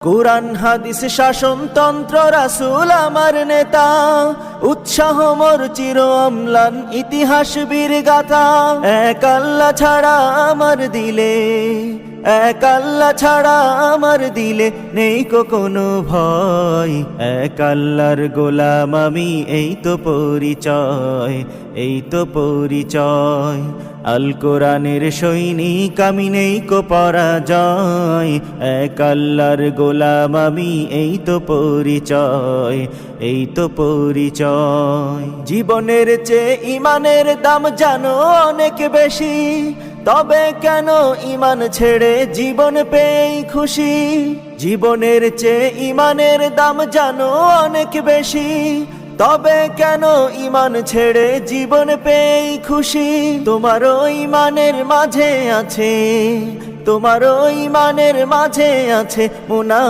কুরআন হাদিস শাসনতন্ত্র রাসূল আমার নেতা, উৎসাহ মোর চির অম্লান ইতিহাস বীর গাথা। এক আল্লাহ ছাড়া আমার দিলে, এক আল্লাহ ছাড়া আমার দিলে নেই কোনো ভয়। এক আল্লাহর গোলাম আমি, এই তো পরিচয়, এই তো পরিচয়। আল কোরআনের সৈনিক আমি, নেই কো পরাজয়। এক আল্লাহর গোলাম আমি, এই তো পরিচয়, এই তো পরিচয়। জীবনের চেয়ে ঈমানের দাম জানো অনেক বেশি, তবে কেন ঈমান ছেড়ে জীবন পেয়েই খুশি। জীবনের চেয়ে ঈমানের দাম জানো অনেক বেশি, তবে কেন ঈমান ছেড়ে জীবন পেয়েই খুশি। তোমারও ঈমানের মাঝে আছে, তোমারও ঈমানের মাঝে আছে মুনাফিক।